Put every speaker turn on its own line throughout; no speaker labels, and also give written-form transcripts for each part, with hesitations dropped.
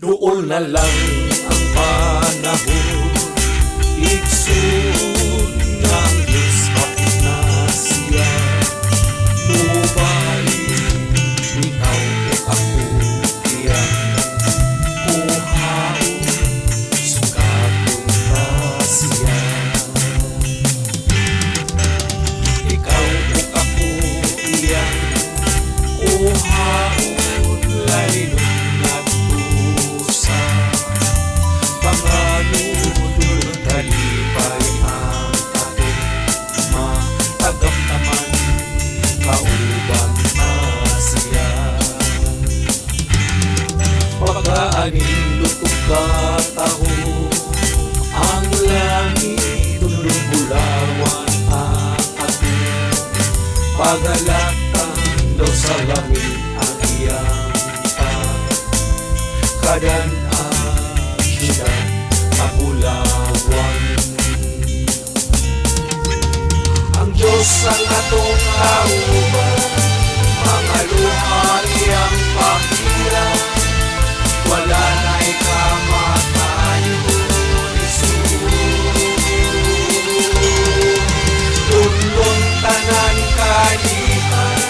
Doon na lang ang panahon, iksun ng Diyos kapit na siya. Nubalik, ikaw o ako, iyan kuhaon, sukatong pa siya. Ikaw o ako, iyan kuhaon, lalino talipay ang ating matagam naman, kauban na siya. Pagkaanin lutong kataho, ang langit tulong-bulawan ang ating pagalatan daw sa langit ang iyang pagkadan ang siyudad Kapulawan. Ang Diyos ang atong kauban, mga luha iyang pangilan, wala na'y kamatayon, Jesus. Tundong tanan kalihan,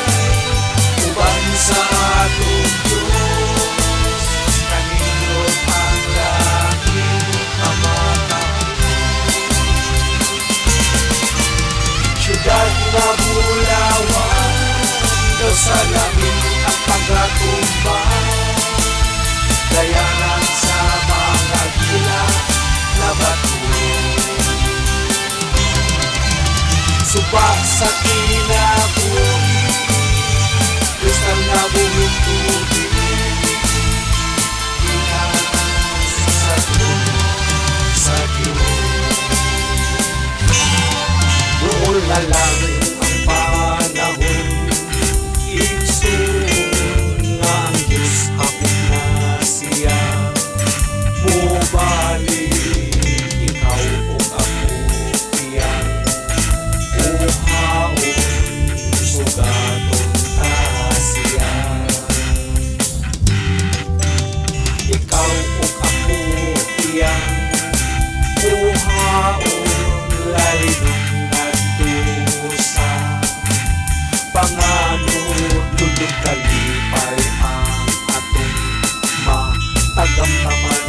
uban sa atong Diyos, kanindot ang langit siyudad na bulawan, daw sa langit ang pagkatumbang, dayanan sa mga gila na bato. Suba sa kinabuhi, kristal na buhing tubig, inaas sa trono sa Diyos. Doon na lang ang panahon, iksun nga ang Diyos hapon na siya. Mubalik, ikaw o ako, iyan uhaon, sugaton na siya. Ikaw o ako, iyan uhaon, lalino panganod, lulong kalipay ang atong matagam naman,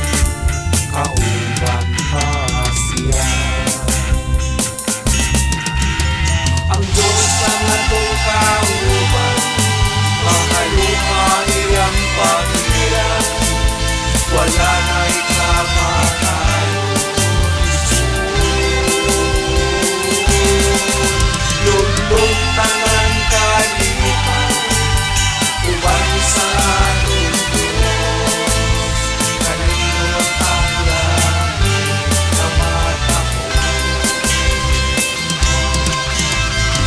kauban pa siya. Ang Diyos ang atong kauban, mga luha iyang pangilan, wala na'y kamatayon, lulong tanan kalipan, uban sa atong Diyos, kanindot ang langit na matako.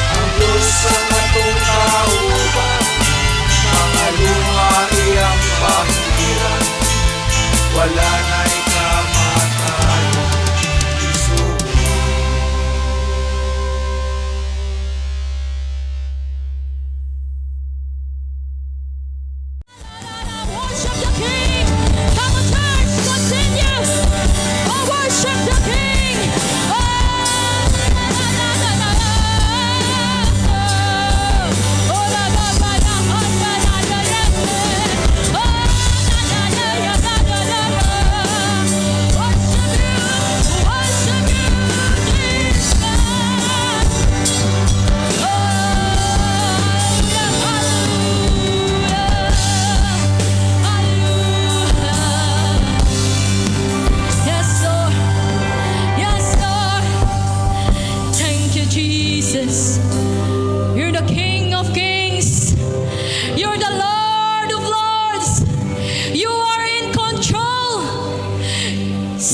Ang Diyos ang atong kauban, mga luha iyang pangilan, wala na'y kamatayon, Jesus.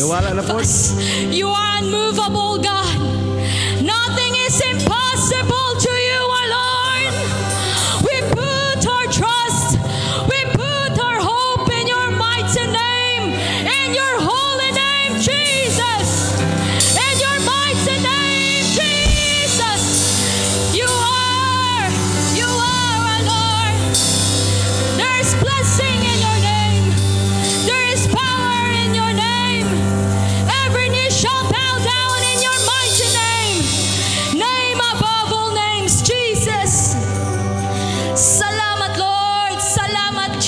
Nawala na po.
You are unmovable, God. Nothing is impossible to you, our Lord. We put our trust, we put our hope in your mighty name, in your holy name, Jesus. In your mighty name, Jesus. You are our Lord. There's blessing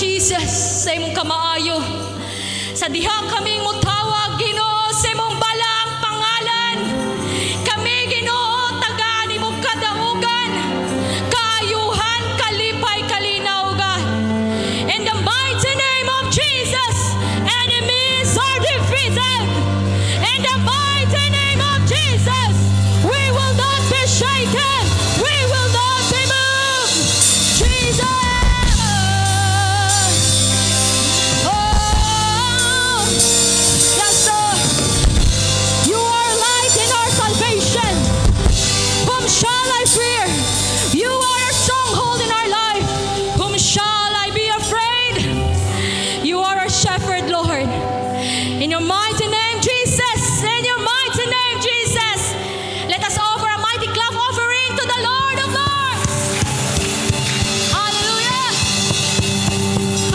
Jesus, sa imong kamaayo. Sa diha kaming mutawag, Ginoo, sa imong balaang pangalan. Kami, Ginoo, tagaan imong kadaugan, kaayuhan, kalipay, kalinaw, God. In the mighty name of Jesus, enemies are defeated. In the mighty name of Jesus, we will not be shaken. We will not be moved. Jesus. Oh, yes, Lord. You are light in our salvation. Whom shall I fear? You are a stronghold in our life. Whom shall I be afraid? You are our shepherd, Lord. In your mighty name, Jesus. In your mighty name, Jesus. Let us offer a mighty clap offering to the Lord of Lords. Hallelujah.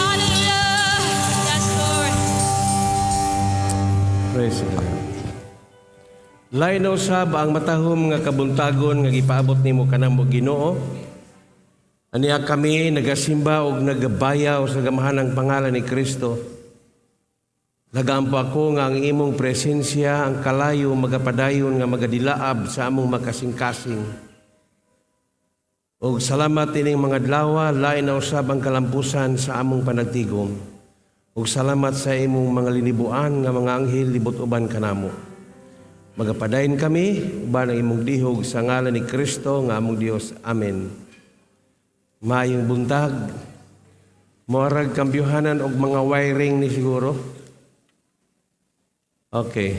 Hallelujah. Yes, Lord.
Praise God. Lain na usab ang matahom nga kabuntagon nga gipaabot nimo kanamo Ginoo. Aniya kami nagasimba og nagabayaw sa gamahanang pangalan ni Kristo. Lagampo ako nga ang imong presensya ang kalayo magapadayon nga magadilaab sa among makasing-kasing. Og salamat ining mga adlaw, lain na usab ang kalampusan sa among panagtigom. Og salamat sa imong mga linibuan nga mga anghel libot uban kanamo. Magapadayon kami uban ang imong dihog sa ngalan ni Kristo nga among Dios. Amen. Maayong buntag. Moarag kambyuhanan og mga wiring ni siguro. Okay.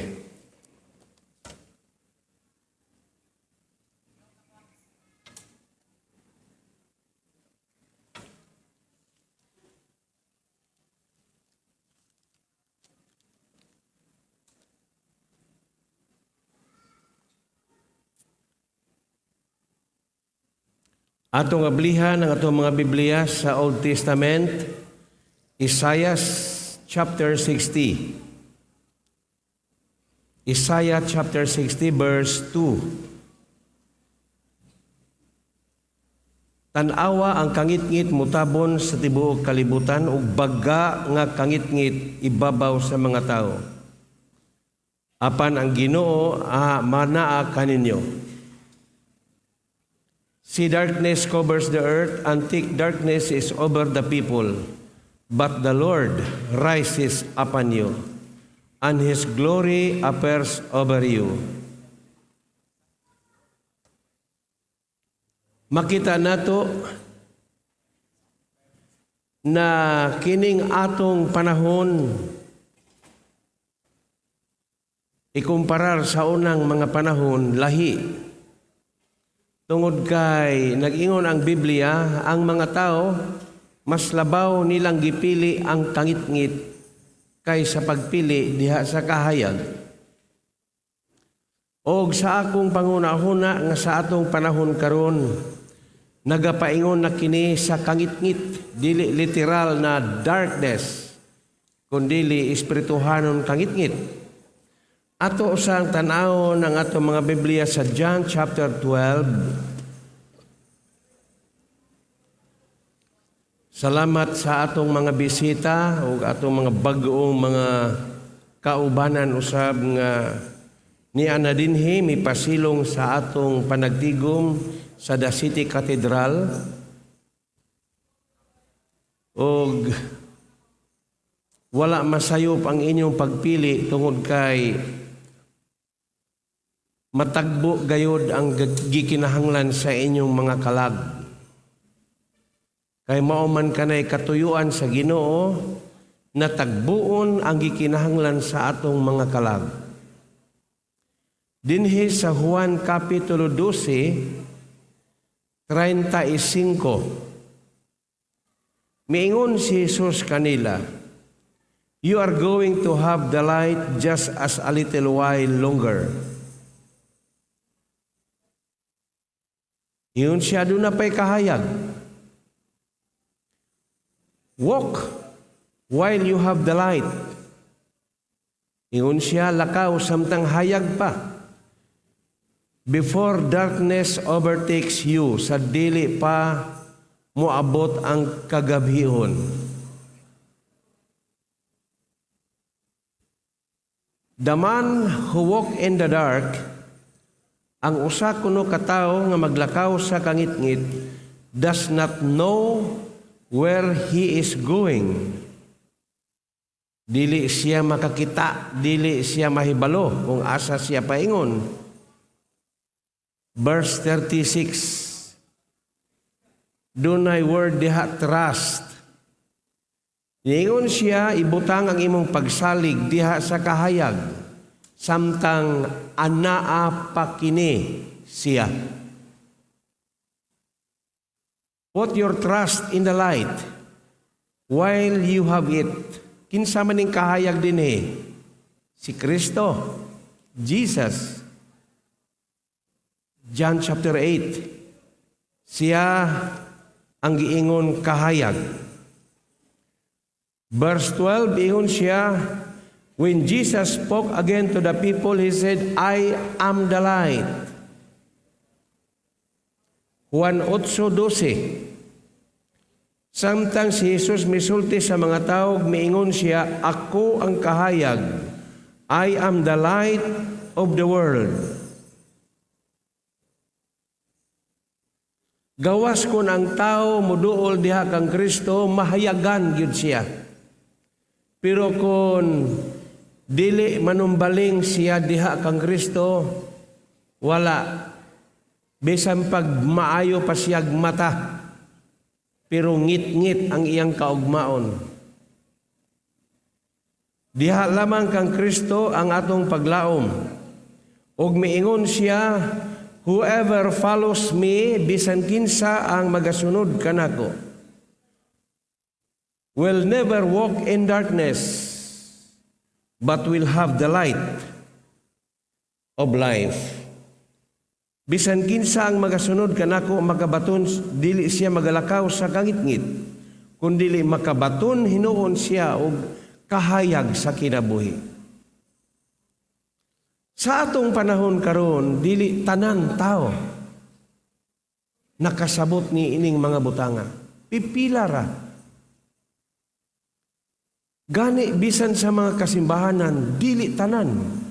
Atong ablihan ang atong mga Biblia sa Old Testament, Isaiah chapter 60. Isaiah chapter 60 verse 2. Tanawa ang kangit-ngit mutabon sa tibuok kalibutan ug baga nga kangit-ngit ibabaw sa mga tao. Apan ang Ginoo manaa kaninyo. See, darkness covers the earth, and thick darkness is over the people. But the Lord rises upon you, and His glory appears over you. Makita nato na kining atong panahon ikumparar sa unang mga panahon lahi. Tungod kay nag-ingon ang Biblia, ang mga tao mas labaw nilang gipili ang kangit-ngit kaysa pagpili diha sa kahayag. Og sa akong pangunahuna nga sa atong panahon karon, nagapaingon na kini sa kangit-ngit, dili literal na darkness, kundili espirituhanon kangit-ngit. Ato usang tanaw ng atong mga Biblia sa John chapter 12. Salamat sa atong mga bisita o atong mga bag-ong mga kaubanan usab nga ni ana dinhi mipasilong sa atong panagtigom sa The City Cathedral. Og wala masayop ang inyong pagpili tungod kay matagbo gayod ang gikinahanglan sa inyong mga kalag. Kay mauman kanay katuyuan sa Ginoo na tagbuon ang gikinahanglan sa atong mga kalag. Dinhi sa Juan Kapitulo 12, 35, miingon si Jesus kanila, "You are going to have the light just as a little while longer." Iyon siya doon na pa'y kahayag. Walk while you have the light. Iyon siya lakaw samtang hayag pa. Before darkness overtakes you, sa dili pa moabot ang kagabihon. The man who walk in the dark, ang usa kuno ka tawo nga maglakaw sa kangitngit, does not know where he is going. Dili siya makakita, dili siya mahibalo kung asa siya paingon. Verse 36. Dunay word diha trust. Niingon siya, ibutang ang imong pagsalig diha sa kahayag, samtang anaa pa kini siya. Put your trust in the light while you have it. Kinsa man ning kahayag dinhi? Si Kristo, Jesus. John chapter 8. Siya ang giingon kahayag. Verse 12, ingon siya, when Jesus spoke again to the people, he said, I am the light. Juan 8:12. Samtang si Jesus misulti sa mga tao, miingon siya, ako ang kahayag. I am the light of the world. Gawas kun ang tao muduol diha kang Kristo, mahayagan gyud siya. Pero kung dili manumbaling siya diha kang Kristo, wala. Bisan pag maayo pa siyag mata, pero ngit-ngit ang iyang kaugmaon. Diha lamang kang Kristo ang atong paglaom. Og miingon siya, whoever follows me, bisan kinsa ang magasunod kanako, will never walk in darkness, but will have the light of life. Bisan kinsa ang magasunod kanako, makabaton, dili siya magalakaw sa kangitngit, kundili makabaton hinuon siya og kahayag sa kinabuhi. Sa atong panahon karon, dili tanan tao nakasabot ni ining mga butanga. Pipila ra. Gani bisan sa mga kasimbahanan, dili tanan.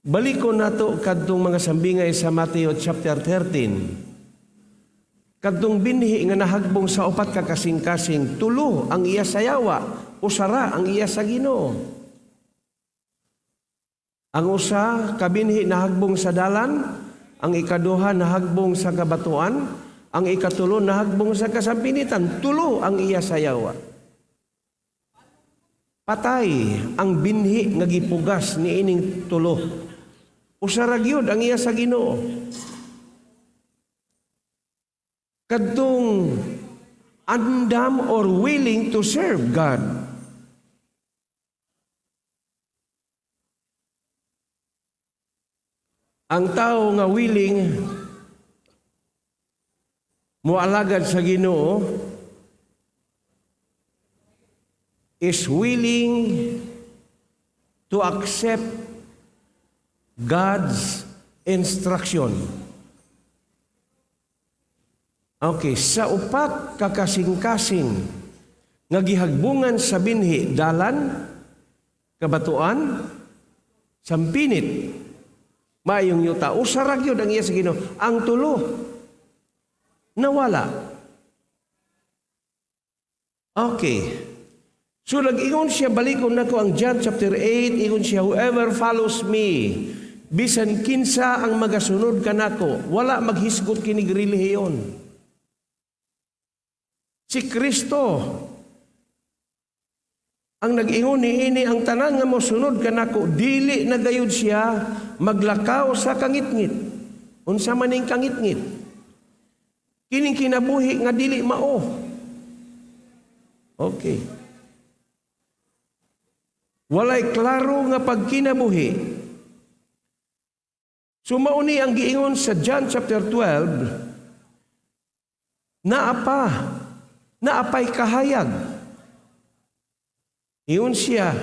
Balikon nato kadtong mga sambingay sa Mateo chapter 13. Kadtong binhi nga nahagbong sa upat ka kasing-kasing, tulo ang iya sayawa, usara ang iya sa Ginoo. Ang usa kabinhi nahagbong sa dalan, ang ikaduha nahagbong sa kabatuan, ang ikatulo nahagbong sa kasampinitan, tulo ang iya sayawa. Patay ang binhi nga gipugas ni ining tulo. Usara gyud ang iya sa Ginoo. Kadtong andam or willing to serve God. Ang tao nga willing mualagad sa Ginoo is willing to accept God's instruction. Okay, sa upat kakasing-kasing nga gihagbungan sa binhi, dalan, kabatuan, sampinit, mayong yuta, usarag yun ang iya sa Ginoo. Ang tulo, nawala. Okay. So nag-ingon siya, balikon na ko ang John chapter 8, ingon siya, whoever follows me, bisan kinsa ang magasunod kanako, wala maghisgot kinig relihiyon. Si Kristo ang nag-ingon niini, ang tanan nga mosunod kanako, dili na gayud siya maglakaw sa kangitngit. Unsa man ning kangitngit? Kining kinabuhi nga dili mao. Okay. Walay klaro nga pagkinabuhi. Sumauni ang giingon sa John chapter 12, naapay kahayag. Iyon siya.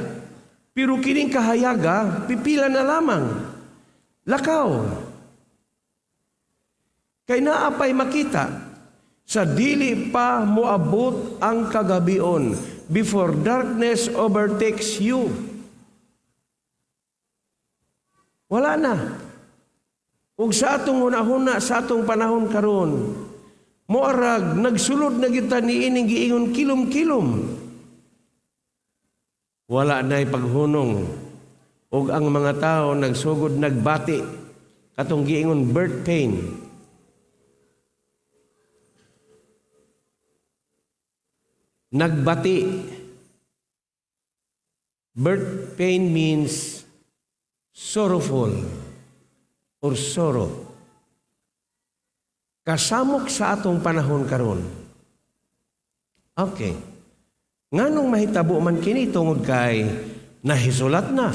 Pero kining kahayaga, pipila na lamang. Lakaw. Kay naapay makita, sa dili pa moabot ang kagabion, before darkness overtakes you. Wala na. Ug sa atong hunahuna, sa atong panahon karon, moarag nagsulod na kita ni ining giingon kilom-kilom. Wala na'y paghunong. Ug ang mga tao nagsugod nagbati katong giingon birth pain. Nagbati. Birth pain means sorrowful or sorrow. Kasamok sa atong panahon karon. Okay. Nganong mahitabo man kini tungod kay nahisulat na.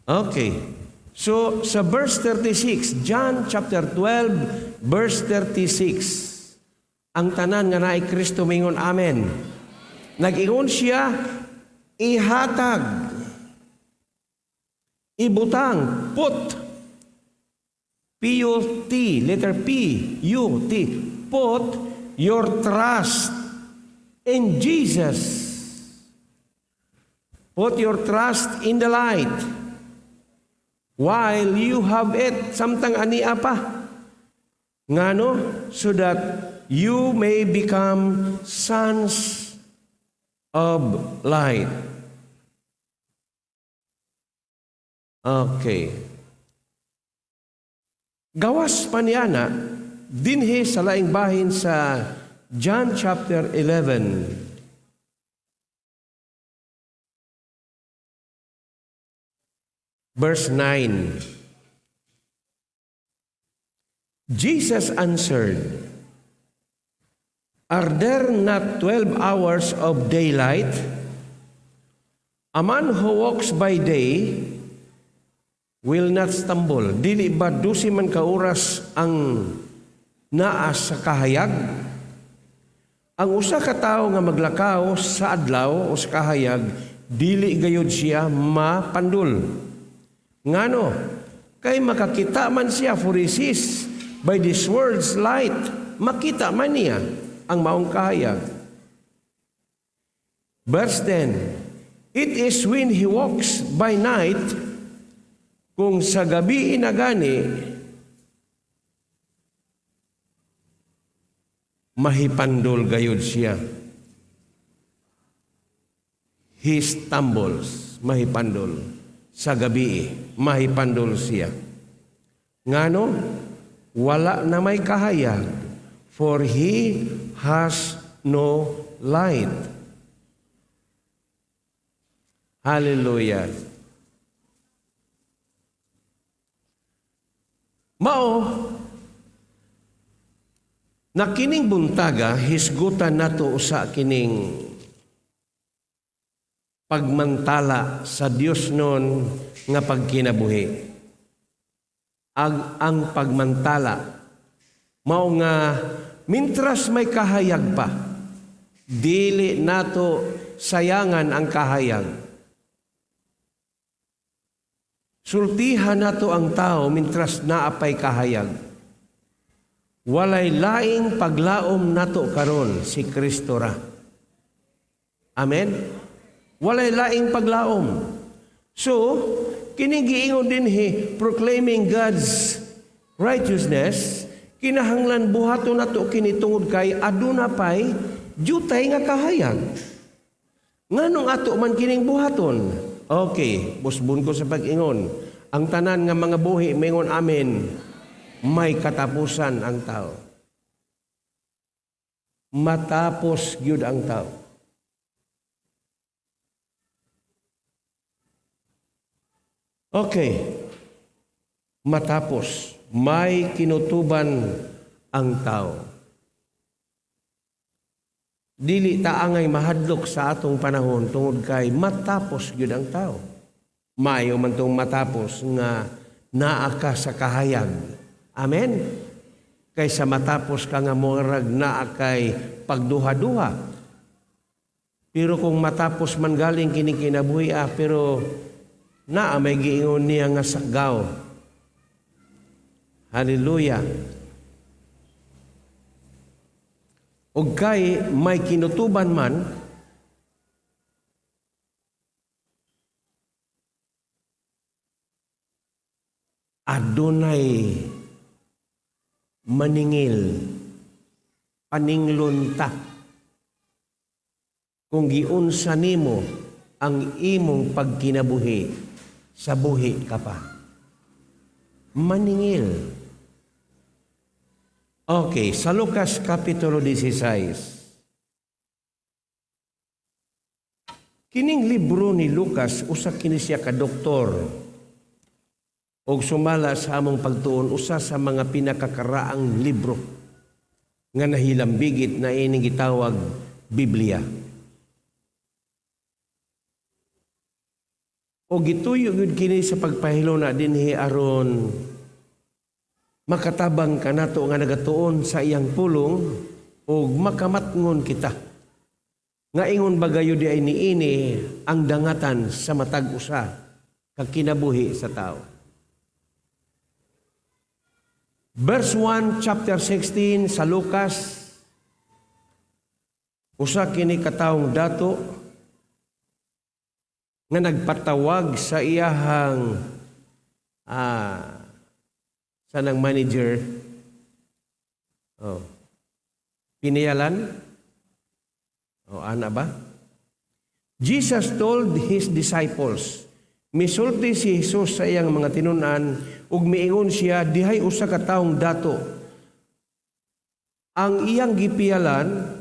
Okay. So sa verse 36, John chapter 12, verse 36. Ang tanan nga naay Kristo mingon amen. Nag-ingon siya, ihatag, ibutang, put, P-U-T, letter P, U-T, put your trust in Jesus. Put your trust in the light while you have it. Samtang ania pa. Ngano? So that you may become sons of light. Okay. Gawas pa niya na, dinhi sa laing bahin sa John chapter 11. Verse 9. Jesus answered, "Are there not 12 hours of daylight? A man who walks by day will not stumble. Dili ba 12 man ka oras ang naa sa kahayag? Ang usa ka tawo nga maglakaw sa adlaw o sa kahayag, dili gayud siya mapandul. Ngano? Kay makakita man siya for he sees by this world's light. Makita man niya ang maong kahayag." Verse 10, "It is when he walks by night, kung sa gabi inagani, mahipandol gayud siya." He stumbles, mahipandol. Sa gabi, mahipandol siya. Ngano? Wala na may kahayag, for he has no light. Hallelujah. Mao, na kining buntaga, hisgutan nato sa kining pagmantala sa Dios noon nga pagkinabuhi. Ang pagmantala, mao nga mintras may kahayag pa, dili nato sayangan ang kahayag. Sultihan nato ang tao mintras naapay kahayag. Walay laing paglaom nato karon si Kristo ra. Amen? Walay laing paglaom. So, kining giingon dinhi proclaiming God's righteousness, kinahanglan buhaton nato kini tungod kay aduna pay jutay nga kahayag. Nganong ato man kining buhaton? Okay, busbon ko sa pag-ingon. Ang tanan nga mga buhi mingon amen. May katapusan ang tao. Matapos gyud ang tao. Okay. Matapos, may kinutuban ang tao. Dili ta angay mahadlok sa atong panahon tungod kay matapos gyud ang tao. Mayo man tong matapos nga naa ka sa kahayag. Amen. Kaysa matapos ka nga murag naa kay pagduha-duha. Pero kung matapos man galing kining kinabuhi pero naa may giingon niya nga sagaw. Hallelujah. O kay may kinutuban man, adunay maningil, paninglunta, kung giunsa nimo ang imong pagkinabuhi, sa buhi ka pa. Maningil. Okay, sa Lucas Kapitulo 16. Kining libro ni Lucas, usa kini siya ka doktor. Og sumala sa among pagtuon, usa sa mga pinakakaraang libro nga nahilambigit na ining gitawag Biblia. O gituyo gud kini sa pagpahilo na dinhi aron makatabang kanato nga nagatuon sa iyang pulong o makamatngon kita. Nga ingon bagayo di ay niini ang dangatan sa matag usa kag kinabuhi sa tao. Verse 1, chapter 16 sa Lucas, usa kini katawong dato nga nagpatawag sa iyahang sanang manager, piniyalan, ana ba? Jesus told his disciples, misulti si Jesus sa iyang mga tinunan, ug miingon siya, dihay usa ka taong dato. Ang iyang gipiyalan,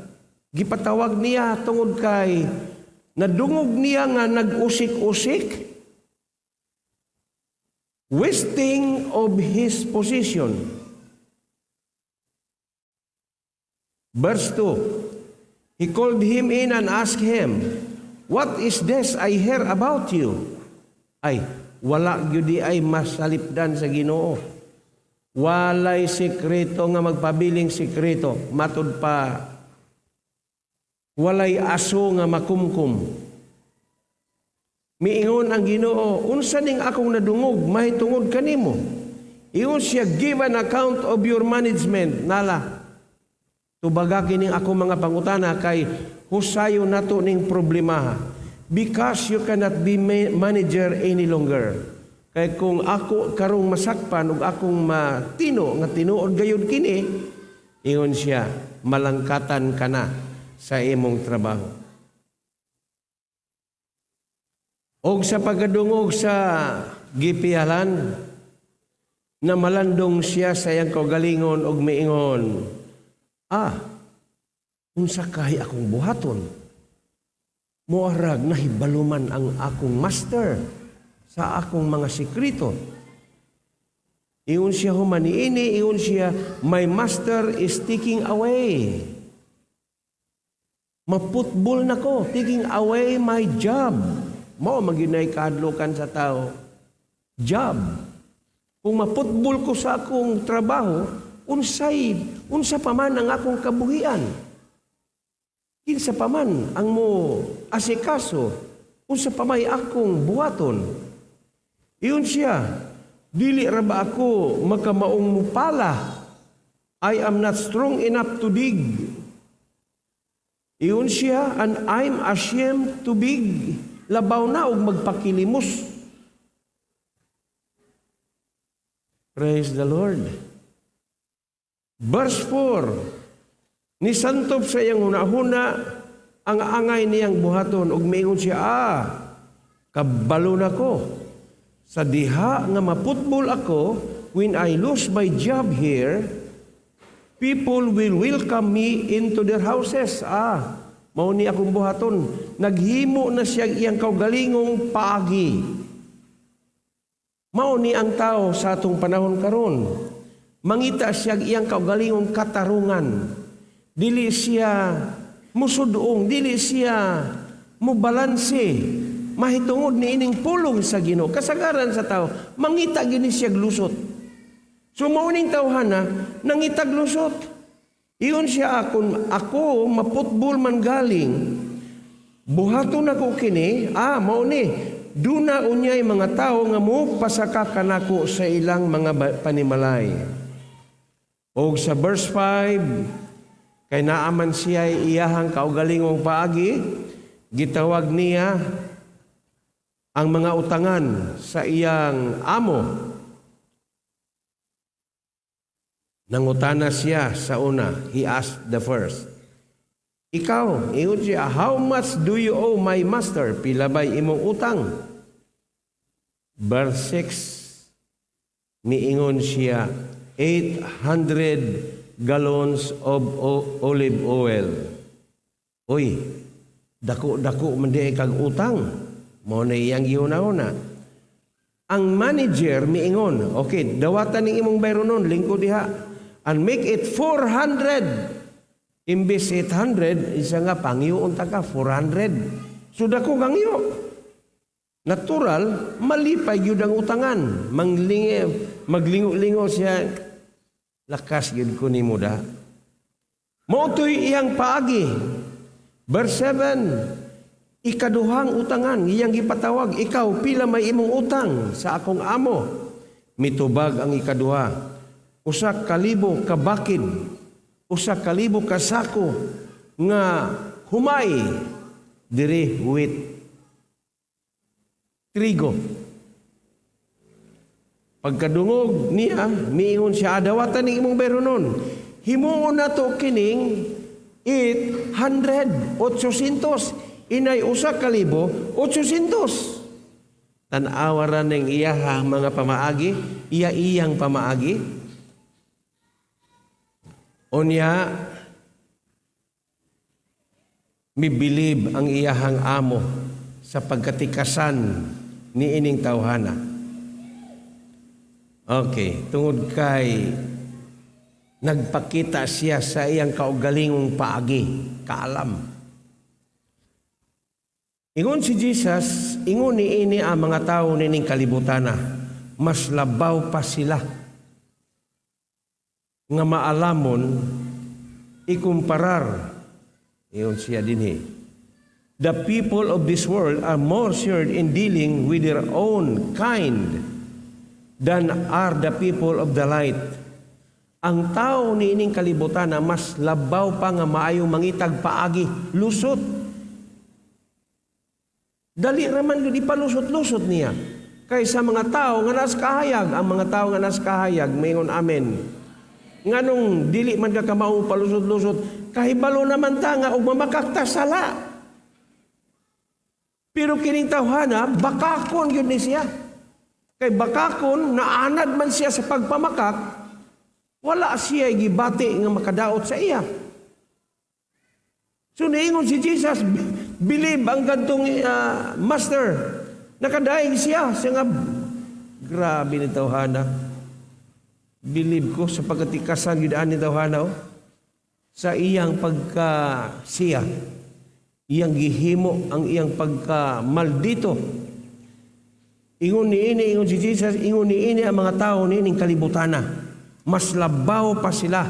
gipatawag niya tungod kay nadungog niya nga nag-usik-usik, wasting of his position. Verse 2, he called him in and asked him, what is this I hear about you? Ay, wala gyudi ay masalipdan sa Ginoo. Walay sikreto nga magpabiling sikreto, matud pa. Walay aso nga makumkum. Miingon ang Ginoo, unsa ning akong nadungog, mahitungod kanimo. Iyon siya, give an account of your management. Nala, tubaga kining ako mga pangutana kay husayo nato ning problema. Because you cannot be manager any longer. Kay kung ako karong masakpan ug akong matino nga tinuod gayud kini, ingon siya, malangkatan ka na sa imong trabaho. Og sa pagdungog sa gipiyalan, na malandong siya sa iyang kaugalingon og miingon, unsa kay akong buhaton? Moarag nahibaluman ang akong master sa akong mga sekreto. Iyon siya humaniini, iyon siya, my master is taking away. Maputbol na ko, taking away my job. Mao maginay kahadlokan sa tao. Job. Kung maputbol ko sa akong trabaho, unsa pa man ang akong kabuhian. Kinsa pa man ang mo asikaso, unsa pa may akong buhaton. Iyon siya, dili ra ba ako makamaong mupala? I am not strong enough to dig. Iyon siya, and I'm ashamed to dig. Labaw na og magpakilimos. Praise the Lord. Verse 4, nisantop sa iyang hunahuna ang angay niyang buhaton ug miingon siya, kabalo na ko. Sa diha nga maputbol ako, when I lose my job here, people will welcome me into their houses. Mao ni akong buhaton. Naghimo na siya iyang kaugalingong paagi. Mao ni ang tao sa atong panahon karon. Mangita siya iyang kaugalingong katarungan. Dili siya musudong, dili siya mubalanse. Mahitungod ni ining pulong sa Ginoo. Kasagaran sa tao, mangita gini siya lusot. So mao ning tawhana nangitag lusot. Iyon siya ako maputbol man galing. Buhaton ako kini, mao ni, duna unyay mga tao nga mo pasaka kanako sa ilang mga panimalay. O sa verse 5, Kay naaman siya iyahang kaugalingong paagi, gitawag niya ang mga utangan sa iyang amo. Nangutana siya sa una. He asked the first. Ikaw, ingon siya, how much do you owe my master? Pila ba'y imong utang? Verse 6, miingon siya, 800 gallons of olive oil. Uy, dako-dako man di kag utang. Mao na iyang gihuna-huna. Ang manager miingon, okay, dawatan ning imong bayro nun, lingkod diha, and make it 400. Imbes 800, isa nga pangyoon ta ka 400. So dako gangyo. Natural, malipay yun ang utangan. Maglingo-lingo siya. Lakas yun ko ni Muda. Moto'y iyang paagi. Verse 7, ikaduhang utangan, iyang ipatawag, ikaw pila may imong utang sa akong amo. Mitubag ang ikaduha. Usa kalibo ka bakid, usa kalibo ka sako nga humay diri with trigo. Pagkadungog niya, miingon siya, adawatan ng imong bayro nun. Himuon na to kining 800, 800. Inay usa kalibo, 800. Tanawaran ng iyahang mga pamaagi, iyang pamaagi. Unya, mibilib ang iyahang amo sa pagkatikasan ni ining tawhana. Okay, tungod kay nagpakita siya sa iyang kaugalingong paagi, kaalam. Ingon si Jesus, ingon ni ini ang mga tao nining kalibutana, mas labaw pa sila nga maalamon ikumparar. Ingon siya dinhi. The people of this world are more sure in dealing with their own kind than are the people of the light. Ang tao ni ining kalibutan na mas labaw pa nga maayong mangitag paagi, lusot. Dali raman gud ipalusot-lusot niya. Kaysa mga tao nga nas kahayag, ang mga tao nga nas kahayag, mayngon amen. Nganong dili man ka kamaong palusot-lusot, kahibalo naman ta nga og mamakakta sala. Pero kining tawhana, bakakon yun ni siya. Kay bakakon, naanad man siya sa pagpamakak, wala siya gibati nga makadaot sa iya. So niingon si Jesus, believe ang gantong master, nakadaing siya. Siya nga, grabe ni tawhana. Believe ko sa pagkatikasan yudaan ni tawhana, sa iyang pagka-siya, iyang gihimo, ang iyang pagka-maldito. Ingon ni ini, ingon si Jesus, ingon ni ini ang mga tao ni ining kalibutana. Mas labaw pa sila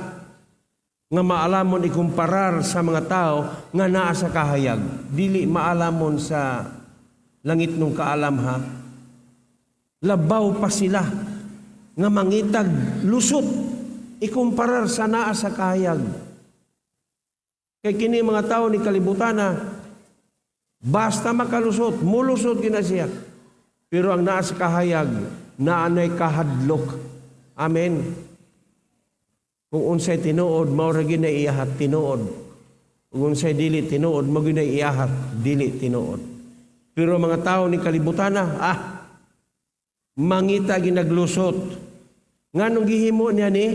nga maalamon ikumparar sa mga tao nga naa sa kahayag. Dili maalamon sa langit nung kaalam ha. Labaw pa sila nga mangitag lusot ikumparar sa naa sa kahayag. Kay kini mga tao ni kalibutana, basta makalusot, mulusot gina siya. Pero ang naa sa kahayag, naanay kahadlok. Amen. Kung unsay tinuod, mao ra gyud na iyahat tinuod. Kung unsay dili tinuod, mao gyud na iyahat dili tinuod. Pero mga tao ni kalibutana, mangita ginaglusot. Nganong gihimo niya ni?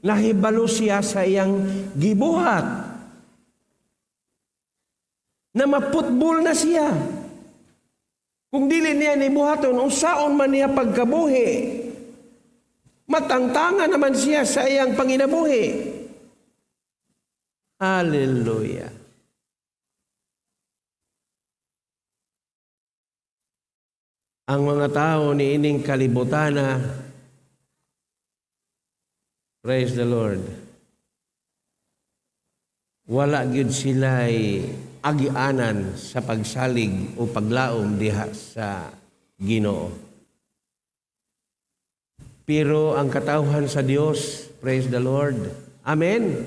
Nahibalo siya sa iyang gibuhat. Na maputbol na siya. Kung dili niya ni buhaton, unsaon man niya pagkabuhi. Matangtangan naman siya sa iyang panginabuhi. Hallelujah. Ang mga tao ni ining kalibutana, praise the Lord, wala gyud sila'y agianan sa pagsalig o paglaom diha sa Ginoo. Pero ang katawhan sa Dios, praise the Lord. Amen.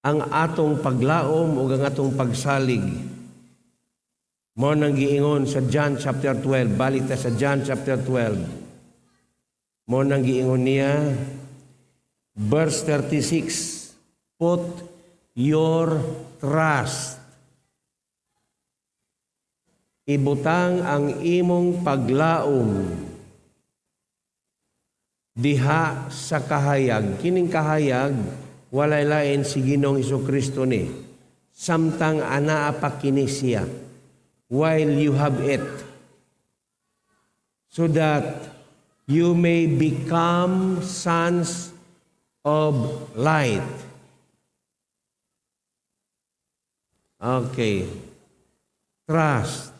ang atong paglaom o ang atong pagsalig. Mo nang giingon sa John chapter 12, balita sa John chapter 12. Mo nang giingon niya, verse 36, put your trust. Ibutang ang imong paglaom diha sa kahayag. Kining kahayag, walay lain si Ginoong Hesukristo ni. Samtang anaa pa kini siya, while you have it, so that you may become sons of light. Okay. Trust.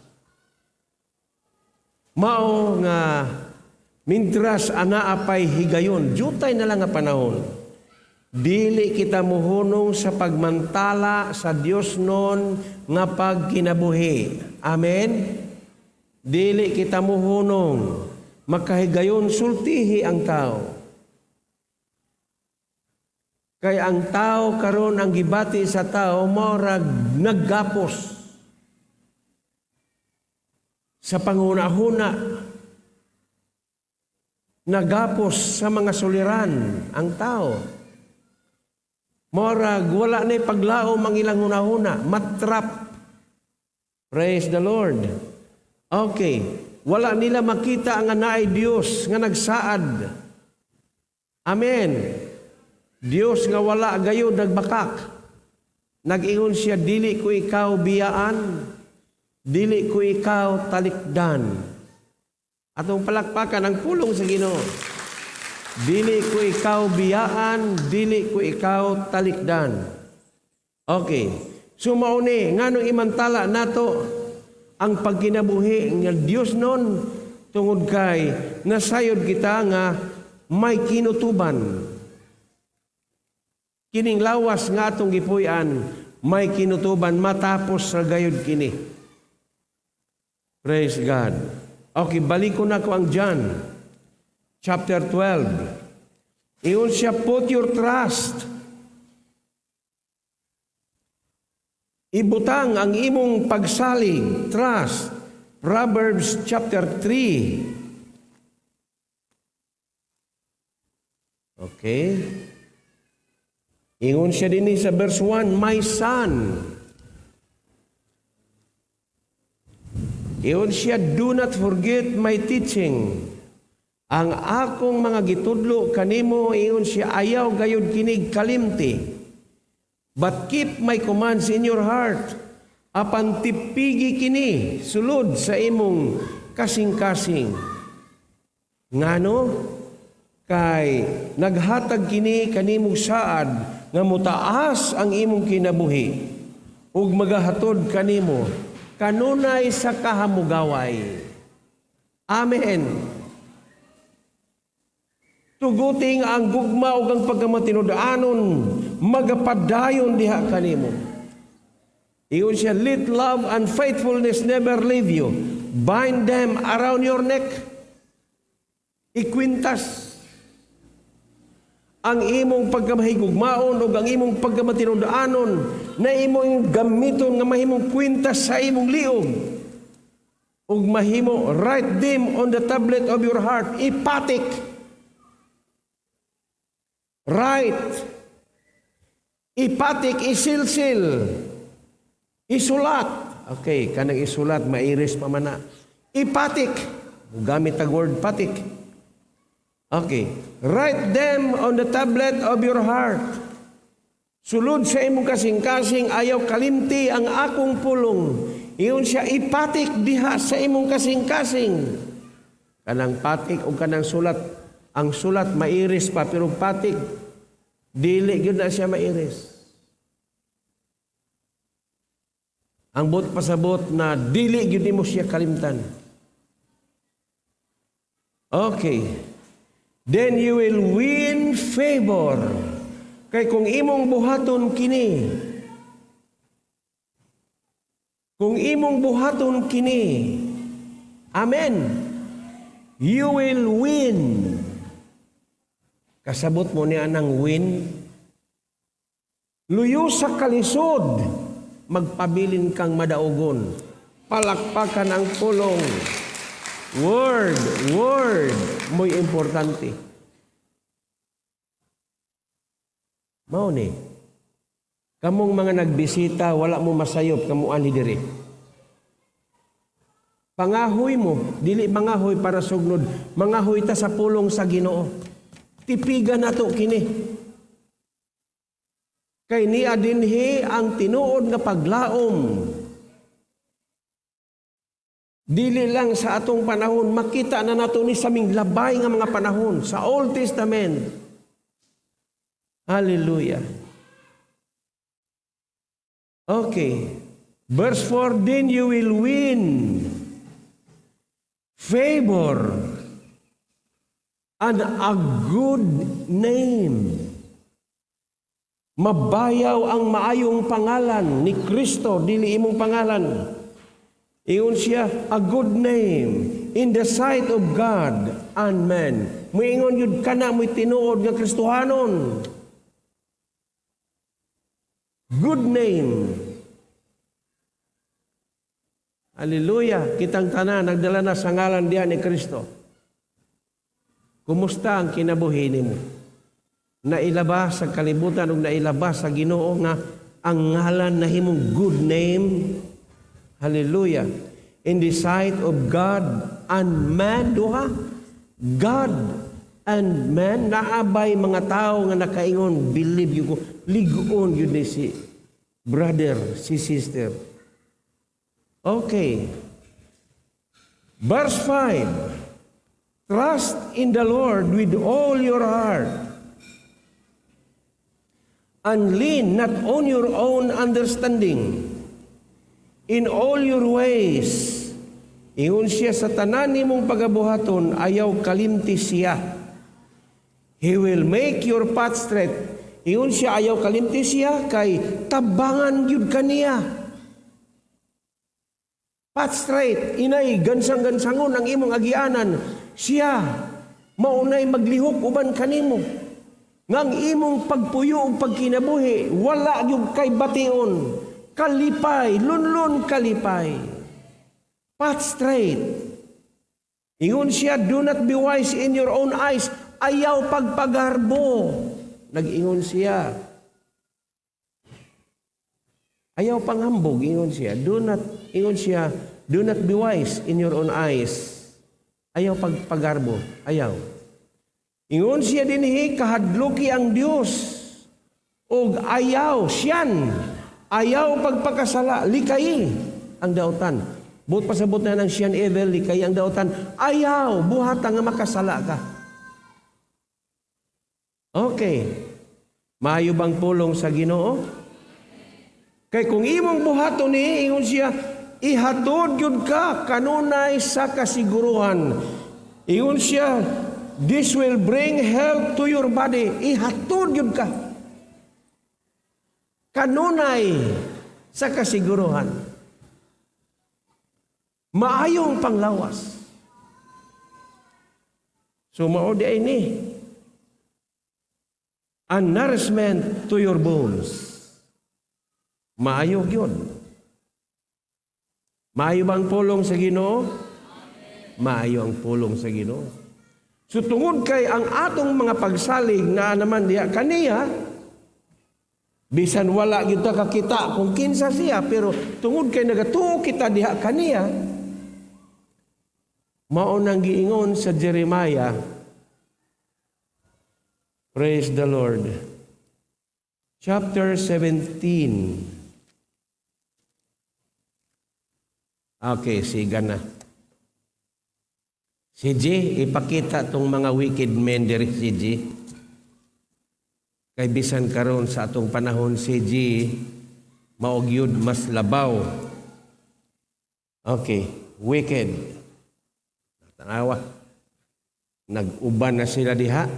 Mao nga mintras anaa pay higayon, jutay na lang nga panahon. Dili kita muhunong sa pagmantala sa Dios non nga pagkinabuhi. Amen. Dili kita muhunong makahigayon sultihi ang tao. Kay ang tao karon ang gibati sa tao mao naggapos sa panghuna-huna, nagapos sa mga suliran ang tao. Morag, wala na paglaom ang ilang huna-huna, matrap. Praise the Lord. Okay, wala nila makita ang anaay Diyos nga nagsaad. Amen. Diyos nga wala gayon nagbakak. Nag-ingon siya, dili ko ikaw biyaan, dili ko ikaw talikdan. Atong palakpakan ang pulong sa Ginoo. Dili ko ikaw biyaan, dili ko ikaw talikdan. Okay. So mauni, nganong imantala nato ang pagkinabuhi ng Dios non tungod kay nasayod kita nga may kinutuban. Kining lawas nga atong gipuy-an, may kinutuban matapos sa gayud kini. Praise God. Okay, balik ko na ko ang John chapter 12. Iyon siya, put your trust. Ibutang ang imong pagsalig, trust. Proverbs chapter 3. Okay. Ingon siya din sa verse 1, my son. Ingon siya, do not forget my teaching. Ang akong mga gitudlo kanimo, ingon siya, ayaw gayud kinig kalimti. But keep my commands in your heart. Apan tipigi kini, sulod sa imong kasing-kasing. Ngano? Kay naghatag kini kanimong saad nga mutaas ang imong kinabuhi ug magahatod kanimo kanunay sa kahamugaway. Amen. Tuguting ang gugma ug ang pagkamatinud-anon magapadayon diha kanimo. Iyon siya, let love and faithfulness never leave you. Bind them around your neck. Ikwintas ang imong pagkamahigugmaon o ang imong pagkamatinud-anon na imong gamiton nga mahimong kwintas sa imong liog. Ug mahimo, write them on the tablet of your heart. Ipatik. Write. Ipatik, isilsil. Isulat. Okay, kanang isulat, mairis pa man na. Ipatik. Gamit ang word patik. Okay. Write them on the tablet of your heart. Sulod sa imong kasing-kasing, ayaw kalimti ang akong pulong. Iyon siya, ipatik diha sa imong kasing-kasing. Kanang patik o kanang sulat. Ang sulat mairis pa, pero patik, dili yun na siya mairis. Ang bot pasabot na dili yun mo siya kalimtan. Okay. Then you will win favor. Kay kung imong buhaton kini, amen, you will win. Kasabot mo niya ng win. Luyo sa kalisod, magpabilin kang madaugon. Palakpakan ang pulong. Word, mo'y importante. Mao ni, kamong mga nagbisita, wala mo masayop, kamuan ni diri. Pangahoy mo, dili mangahoy para sugnod, mangahoy ta sa pulong sa Ginoo. Tipigan nato kini. Kay niya dinhi ang tinuod nga paglaom. Dili lang sa atong panahon, makita na nato ni saming labay nga mga panahon sa Old Testament. Hallelujah. Okay. Verse 4, then you will win favor and a good name. Mabayaw ang maayong pangalan ni Kristo, dili imong pangalan. Ingon siya, a good name in the sight of God and man. Muingon yun ka na, mo'y tinuod nga Kristohanon. Good name. Hallelujah. Kitang tanan, nagdala na sa ngalan diyan ni Kristo. Kumusta ang kinabuhi nimo? Nailabas sa kalibutan o nailabas sa Ginoo nga ang ngalan na himong good name. Hallelujah. In the sight of God and man, duha. God and man, naabay mga tao nga nakaingon, believe you ko, ligoon yun ni si brother, si sister. Okay. Verse 5. Trust in the Lord with all your heart and lean not on your own understanding. In all your ways, ingon siya sa tanan nimong pagabuhaton, ayaw kalimti siya. He will make your path straight. Ingon siya, ayaw kalimti siya, kay tabangan yun kaniya. Path straight, inay, gansang-gansangon ang imong agianan. Siya, maunay maglihok uban kanimo. Ngang imong pagpuyo o pagkinabuhi, wala yung kay bation. Kalipay, lunlun kalipay. Path straight. Ingon siya, do not be wise in your own eyes. Ayaw pagpagarbo. Nag-ingon siya. Ayaw panghambog, ingon siya. Ingon siya, do not be wise in your own eyes. Ayaw pagpagarbo. Ayaw. Ingon siya dinhi, kahadluki ang Dios. O ayaw, siyan. Ayaw pagpakasala, likay ang dautan. Buot pasabot na ng siyan evil, likay ang dautan. Ayaw, buhata nga makasala ka. Okay. Maayo bang pulong sa Ginoo? Kay kung imong buhaton ni, ingon siya, ihatod yun ka, kanunay sa kasiguruhan. Ingon siya, this will bring health to your body. Ihatod yun ka. Kanunay sa kasiguruhan. Maayong panglawas. So maudi ay ni. A nourishment to your bones. Maayo yun. Maayo bang pulong sa Ginoo? Maayo ang pulong sa Ginoo. So tungod kay ang atong mga pagsalig na naman diya kaniya, bisan wala kita kakita kung kinsa siya, pero tungod kay nagatuo kita diha kaniya, mao nang giingon sa Jeremiah, praise the Lord, chapter 17. Okay, siga na. Si G, ipakita tong mga wicked men diri si G. Kay bisan karon sa atong panahon si G, maugyud mas labaw. Okay, wicked. Tanawa. Nag-uban na sila diha.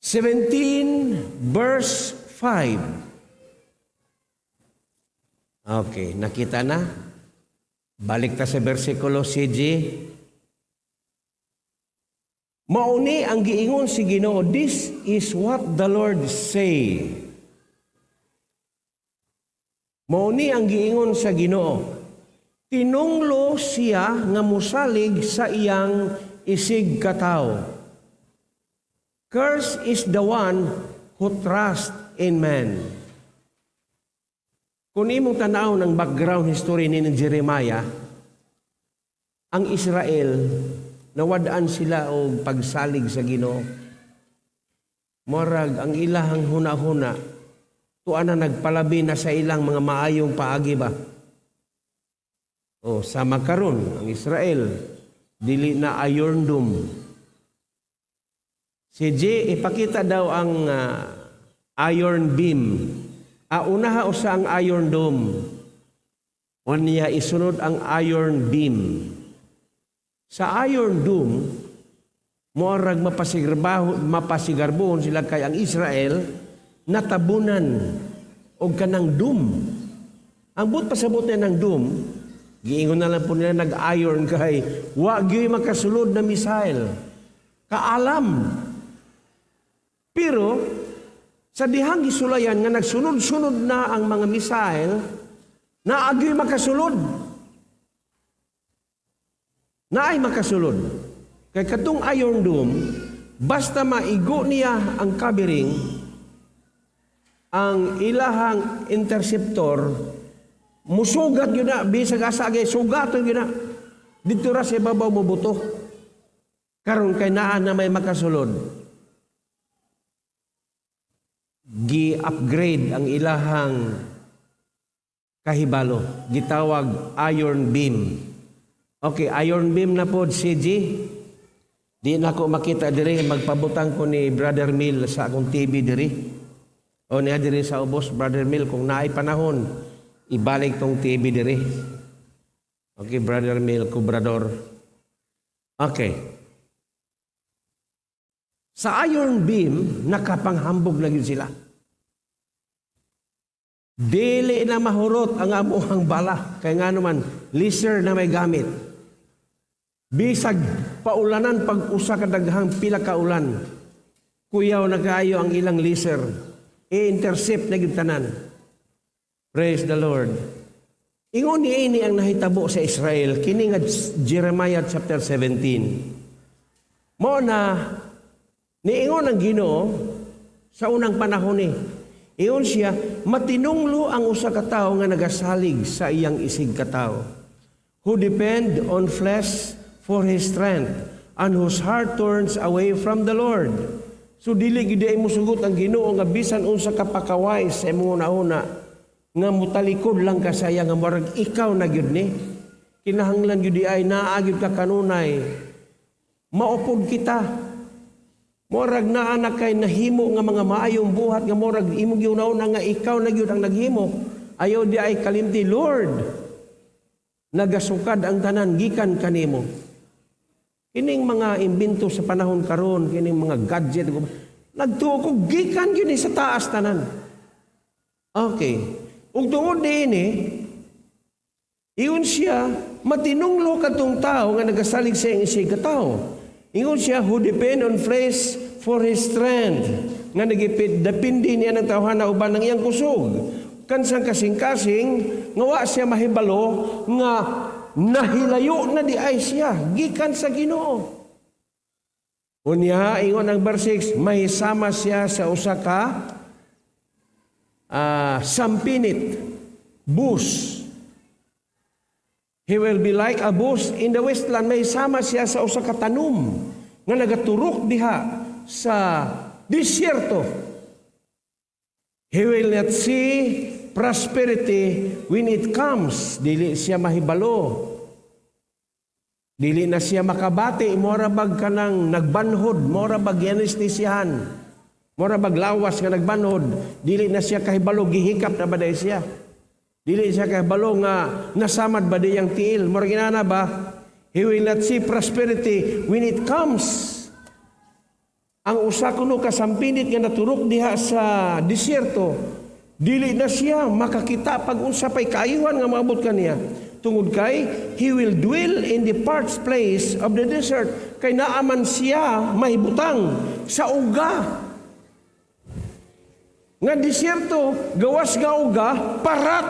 17 verse 5. Okay, nakita na? Balik ta sa versikulo CG. Mauni ang giingon si Ginoo, this is what the Lord say. Mauni ang giingon sa Ginoo, tinunglo siya nga musalig sa iyang isig katawo. Cursed is the one who trusts in man. Kung imong tanaw ng background history ni Jeremiah, ang Israel, nawadaan sila og pagsalig sa Ginoo. Morag ang ilahang huna-huna, tuan na nagpalabi na sa ilang mga maayong paagi ba? O, sama karon ang Israel, dili na Iron Dome. Si J, ipakita daw ang Iron Beam. Unaha usa ang Iron Dome. O niya isunod ang Iron Beam. Sa Iron Dome, moarag mapasigarbohon sila kay ang Israel natabunan og kanang doom. Ang but pasabot na ng doom, giingon na lang po nila nag-iron kay wa gyud makasulod na missile. Kaalam. Pero sa dihang gisulayan nga nagsunod-sunod na ang mga missile, na agyoy makasulod. Naay makasulod. Kay katong Iron Dome, basta maigo niya ang covering, ang ilahang interceptor, musugat yun na, bisag asagay, sugaton yun na. Dito ra sa ibabaw mo buto. Karon kay naa na may makasulod. Gi-upgrade ang ilahang kahibalo. Gitawag Iron Beam. Okay, Iron Beam na po, CG. Di na ako makita diri, magpabutang ko ni Brother Mill sa akong TV diri. O niya diri sa ubos, Brother Mill, kung naay panahon, ibalik tong TV diri. Okay, Brother Mill, kubrador. Okay. Sa Iron Beam, nakapanghambog na yun sila. Dili na mahurot ang amuhang bala. Kaya nga naman, laser na may gamit. Bisag paulanan pag-usa kadaghang pila ka ulan. Kuyaw na kayo ang ilang laser. I-intercept na yung tanan. Praise the Lord. Ingon ni ang nahitabo sa Israel, kini nga Jeremiah chapter 17. Mo na niingon ang Ginoo sa unang panahon ni. Ingon siya, matinunglo ang usa ka tawo nga nagasalig sa iyang isig ka tawo, who depend on flesh for his strength, and whose heart turns away from the Lord. So dili gid ay musugot ang Ginoo nga bisan unsa ka pakaway sa imong una nga mutalikod lang ka sa iya nga murag ikaw na gyud ni. Kinahanglan gyud ay naa gyud ka kanunay. Maupod kita. Morag na anak kay nahimo nga mga maayong buhat nga morag imong giunaw na nga ikaw na gyud ang naghimo. Ayaw di ay kalimti, Lord. Nagasukad ang tanan gikan kanimo. Kining mga imbento sa panahon karon, kining mga gadget, nagtuo ko gikan gyud sa taas tanan. Okay. Ug tungod diini, iyon siya matinunglo katong tao nga nagasalig sa iyang isig ka tao. Ingon siya, who depend on flesh for his strength. Nga nagipid-depindi niya ng tawhana uban ng iyang kusog. Kansang kasing-kasing, nga wa siya mahibalo, nga nahilayo na di ay siya. Gikan sa Ginoo. Unya, ingon ang verse 6, mahisama siya sa usa ka sampinit, bush. He will be like a bush in the wasteland. May sama siya sa usa ka tanom nga nagaturok diha sa disyerto. He will not see prosperity when it comes. Dili siya mahibalo. Dili na siya makabati. Mora bag ka nang nagbanhod. Mora bag yanisnisihan. Mora bag lawas nga nagbanhod. Dili na siya kahibalo. Gihikap na baday siya. Dili siya kay balo nga nasamad ba di yang tiil. Morginana ba? He will not see prosperity when it comes. Ang usa kuno kasampinit nga naturok diha sa disyerto, dili na siya makakita pag unsa pay kaayuhan nga maabot kaniya. Tungod kay, He will dwell in the parched place of the desert. Kay naaman siya mahibutang sa uga. Nga disyerto, gawas nga uga, parat.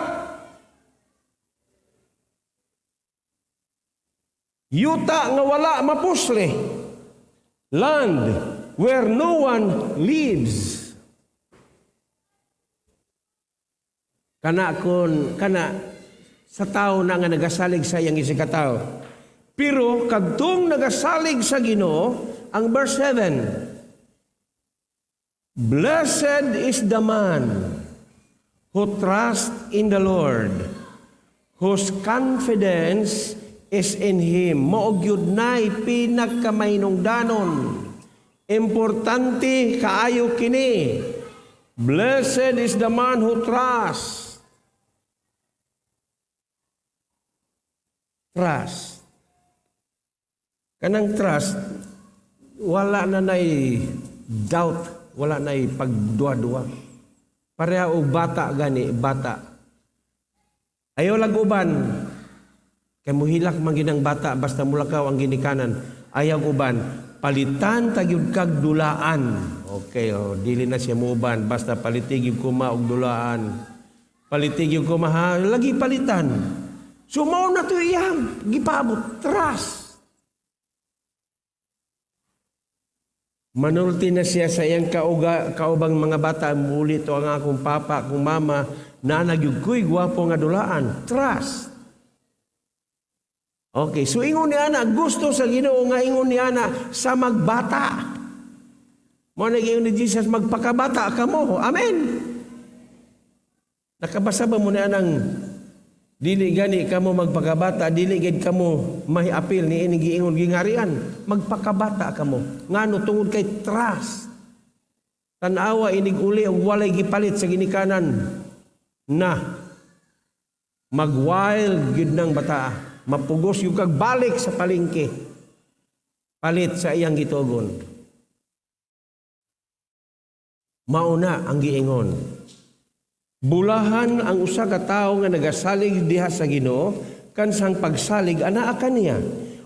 Yuta nga wala mapusle. Land where no one lives. Kana sa tao na nga nagasalig sa iyang isikataw. Pero kadtong nagasalig sa Ginoo, ang verse 7, Blessed is the man who trusts in the Lord, whose confidence is in Him. Maog yun na'y pinagkamainungdanon. Importante kaayo kini. Blessed is the man who trusts. Trust. Kanang trust, wala na na'y doubt. Wala na'y pagduwa-duwa. Pareha o bata gani, bata. Ayaw laguban. Kaya muhilak manginang bata, basta mulakaw ang ginikanan. Ayaw uban. Palitan tagyud kag dulaan. Okay, dili na siya muban. Basta palitig yung kuma og dulaan. Palitig yung kuma, lagi palitan. So mao na to iyang gipabot. Trust. Manulti na siya sa iyang kaubang mga bata, muli to ang akong papa, akong mama, na nagyugkoy gwapo nga dulaan. Trust. Okay, so ingon niya na, gusto sa Ginoo nga ingon niya na sa magbata. Mo nag-ingon ni Jesus, magpakabata ka mo. Amen. Nakabasa ba mo na ng dili gani kamo magpakabata, dili gid kamo mahiapil ni ining giingon gingarian. Magpakabata kamo. Ngano tungod kay trust. Tan-awa inig uli og walay gipalit sa ginikanan na mag-wild gid ng bata. Mapugos yung kagbalik sa palengke. Palit sa iyang gitugon. Mauna ang giingon. Bulahan ang usa ka tawo nga nagasalig diha sa Ginoo kansang pagsalig anaa kaniya.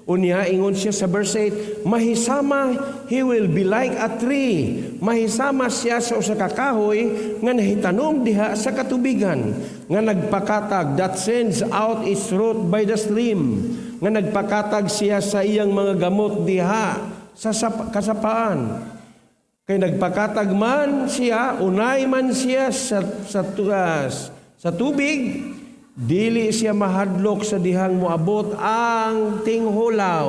Unya ingon siya sa verse 8, mahisama he will be like a tree. Mahisama siya sa usa ka kahoy nga nahitanom diha sa katubigan, nga nagpakatag that sends out its root by the stream. Nga nagpakatag siya sa iyang mga gamot diha sa kasapaan. Kay nagpakatag man siya, unay man siya sa tubig, dili siya mahadlok sa dihang moabot ang tinghulaw.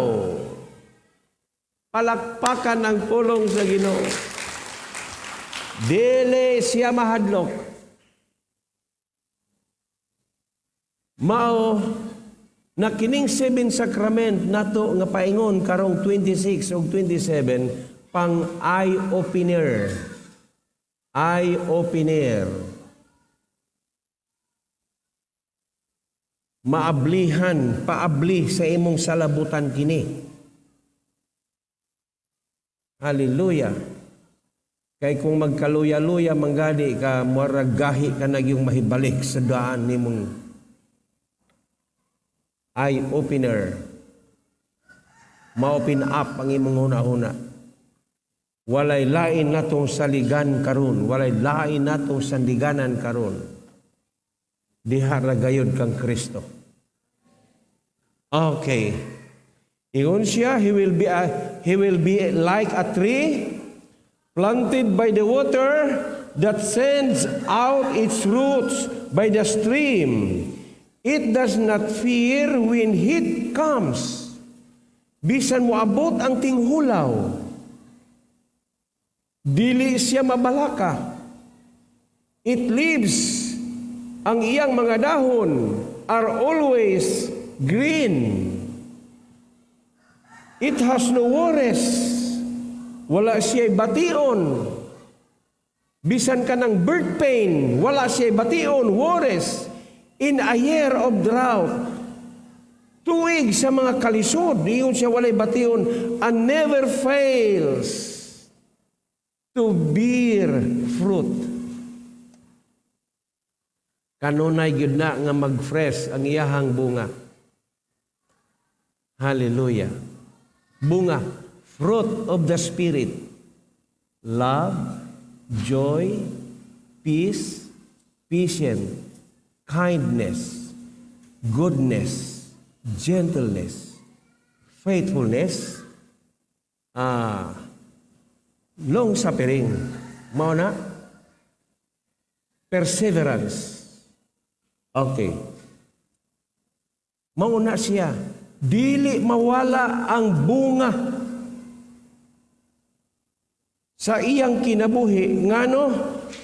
Palakpakan ang pulong sa Ginoo. Dili siya mahadlok. Mao na kining 7 sacrament nato nga paingon karong 26 ug 27 pang eye-opener. Eye-opener. Maablihan, paabli sa imong salabutan kini. Hallelujah. Kay kung magkaluya-luya manggadi ka, maragahi ka na yung mahibalik sa daan nimong eye-opener. Ma-open up ang imong una-una. Walay lain natong saligan karon, walay lain natong sandiganan karon. Diha ra gayud kang Kristo. Okay. Ingon siya, he will be like a tree planted by the water that sends out its roots by the stream. It does not fear when heat comes. Bisan moabot ang tinghulaw. Dili siya mabalaka. It leaves, ang iyang mga dahon are always green. It has no worries. Wala siya'y bation. Bisan ka ng birth pain, wala siya'y bation, worries. In a year of drought, tuig sa mga kalisod, iyon siya walay bation, and never fails to bear fruit. Kanunay gyud na nga mag-fresh ang iyahang bunga. Hallelujah. Bunga, fruit of the Spirit. Love, joy, peace, patience, kindness, goodness, gentleness, faithfulness, long suffering, mao na, perseverance. Okay. Mao na siya. Dili mawala ang bunga sa iyang kinabuhi ngano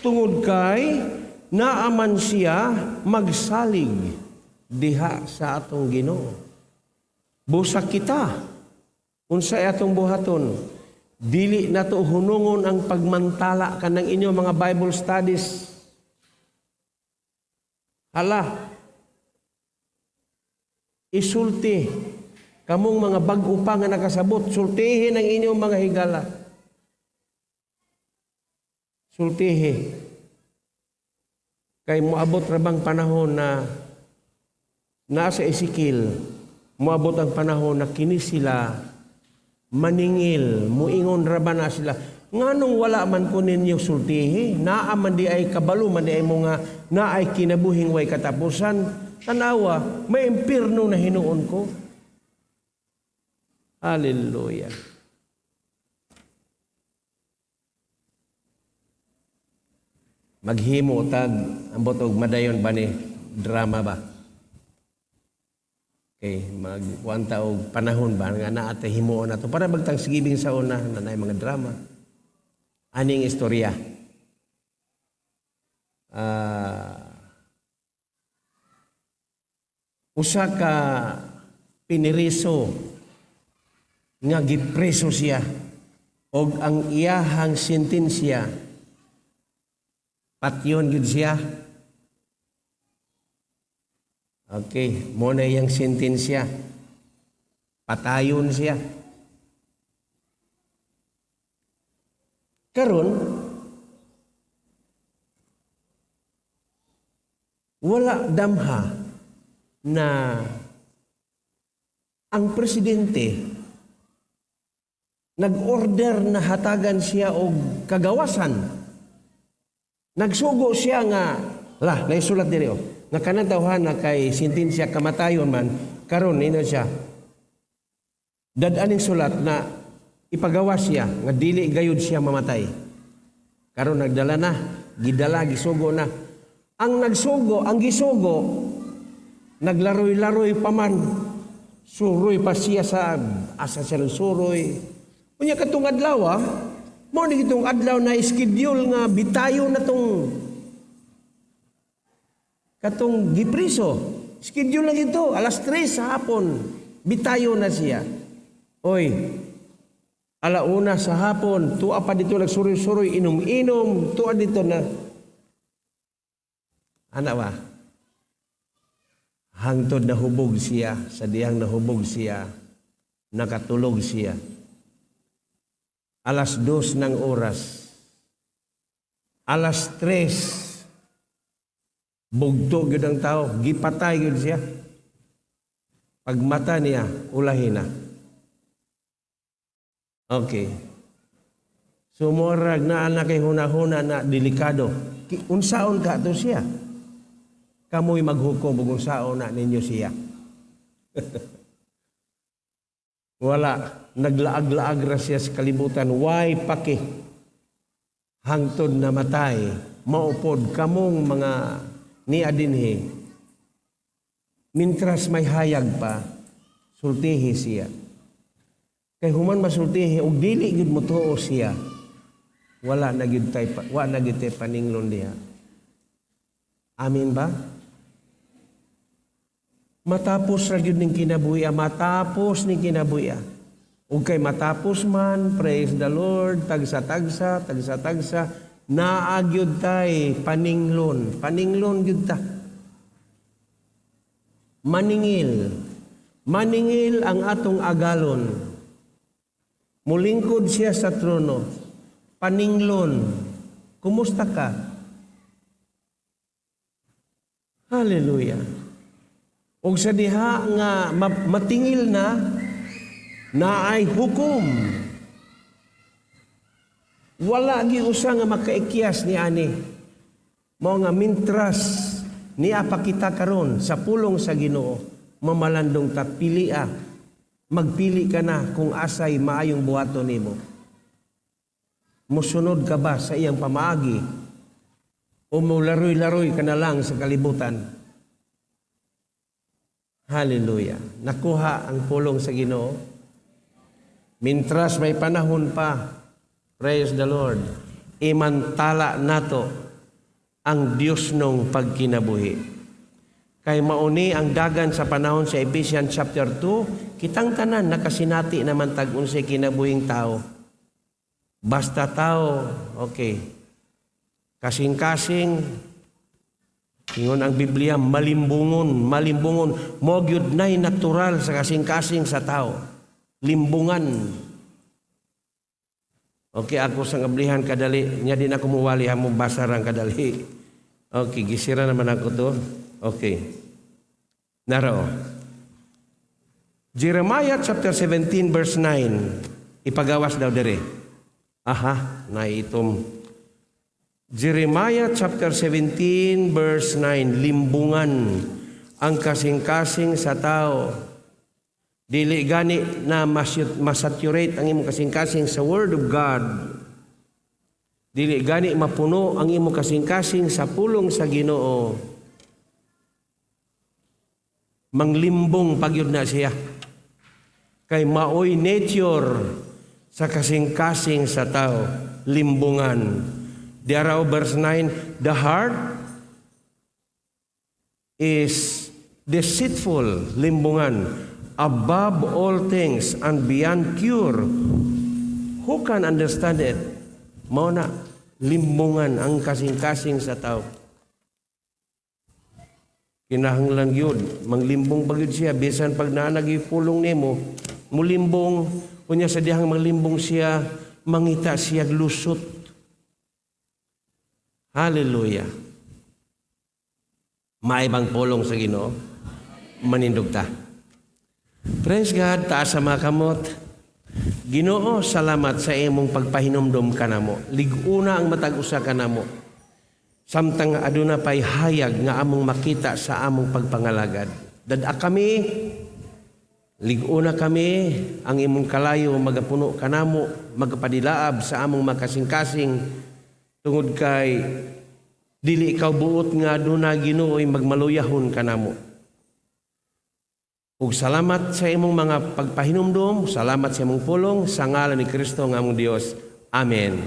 tungod kay naaman siya magsalig diha sa atong Ginoo. Busa kita unsay atong buhaton. Dili nato hunungon ang pagmantala kanang inyo mga Bible studies. Hala, isulti kamong mga bag-o pa nga nakasabot, sultihin ang inyong mga higala. Sultihi. Kay moabot ra bang panahon na nasa Ezekiel, moabot ang panahon na kini sila maningil, muingon ra ba na sila, nganong wala man ko ninyo sultihi, naa man di ay kabalo, man di ay mga na ay kinabuhing way katapusan, tanawa, may impirno na hinuon ko. Hallelujah. Maghimo tag ambot og madayon ba ni drama ba? Okay, magwanta og panahon ba nga naa ta himuon nato para bagtang sigibing sa una nanay mga drama. Aning istorya. Usa ka piniriso nga gipreso siya og ang iyahang sentensya patyon gid siya. Okay, mo na iyang sentensya. Patayon siya. Karon wala damha na ang presidente nag-order na hatagan siya og kagawasan. Nagsugo siya nga, naisulat diri nga kanang tawhan na kay sentensya kamatayon man, karon ina siya. Dadaning sulat na ipagawas siya nga dili gayud siya mamatay. Karon nagdala na, gidala, gisugo na. Ang nagsugo, ang gisugo, naglaroy-laroy pa man. Suroy pa siya sa asa siya ng suroy. Unya katong adlaw, mo ni kitong adlaw na schedule nga bitayo na tong katong gipriso. Schedule na ito, alas 3 sa hapon, bitayo na siya. Oy, alauna sa hapon, tuwa pa dito nagsuroy-suroy, inom-inom, tuwa dito na. Ana ba? Hangtod nahubog siya, sa diyang nahubog siya, nakatulog siya. Alas 2 ng oras. Alas 3, bugto yun ang tao, gipatay yun siya. Pagmata niya, ulahin na. Okay. Sumurag na anak kay hunahuna na delikado. Unsaon ka to siya? Kamoy maghukom ug unsaon na ninyo siya. Wala. Naglaag-laag ra siya sa kalibutan. Why paki? Hangtod na matay. Maupod kamong mga niadinhi. Mintras may hayag pa, sultihi siya. Kay human masultihi, og dili gid mo tuo siya. Wala na gid tay paninglon diha. Amin ba? Matapos ra gyud ning kinabuhi, matapos ning kinabuhi. Ug kay matapos man, praise the Lord, tagsa-tagsa, naa gyud tay paninglon. Paninglon gyud ta. Maningil. Maningil ang atong agalon. Mulingkod siya sa trono. Paninglon. Kumusta ka? Hallelujah. Og sa diha nga matingil na, naay hukom. Wala gi usa nga makaikyas ni ani. Mao nga mintras niya pa kita karon sa pulong sa Ginoo, mamalandong ta pilia. Magpili ka na kung asay maayong buhaton nimo. Musunod ka ba sa iyang pamaagi o mularoy-laroy ka na lang sa kalibutan? Hallelujah. Nakuha ang pulong sa Ginoo. Mintras may panahon pa, praise the Lord, imantala nato ang Diyos nung pagkinabuhi. Kay mauni ang dagan sa panahon sa Ephesians chapter 2, kitang tanan nakasinati naman tag-unsay kinabuhing tao. Basta tao, okay. Kasing-kasing, ingon ang Biblia, malimbungon. Mo gyud nay natural sa kasing-kasing sa tao. Limbungan. Okay, ako sa ngablihan kadali, nya din ako muwali hamong basarang kadali. Okay, gisira naman ako to. Okay. Naro. Jeremiah chapter 17 verse 9. Ipagawas daw dire. Aha, naitom. Jeremiah chapter 17 verse 9. Limbungan ang kasing-kasing sa tao. Dili gani na masaturate ang imong kasing-kasing sa Word of God. Dili gani mapuno ang imong kasing-kasing sa pulong sa Ginoo. Manglimbong pagyud na siya. Kay maoy nature sa kasing-kasing sa tao, limbungan. Diaraw verse 9, the heart is deceitful, limbungan, above all things and beyond cure. Who can understand it? Mao na, limbungan ang kasing-kasing sa tao. Kinahanglan yun, manglimbong bagid siya, bisan pag naanagipulong nimo, mulimbong, kunya sa dihang manglimbong siya, mangita siya lusot. Hallelujah. Maibang pulong sa Ginoo, manindog ta. Praise God, taas sa mga kamot. Ginoo, salamat sa imong pagpahinomdom kanamo. Liguna ang matag usa kanamo. Samtang aduna pay hayag nga among makita sa among pagpangalagad. Dada kami, liguna kami, ang imong kalayo magapuno kanamo, magpadilaab sa among makasing-kasing tungod kay dili ikaw buot nga aduna Ginoo'y magmaluyahon kanamo. Ug salamat sa imong mga pagpahinumdom, salamat sa imong pulong, sa ngalan ni Kristo nga among Dios. Amen.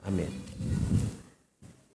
Amen.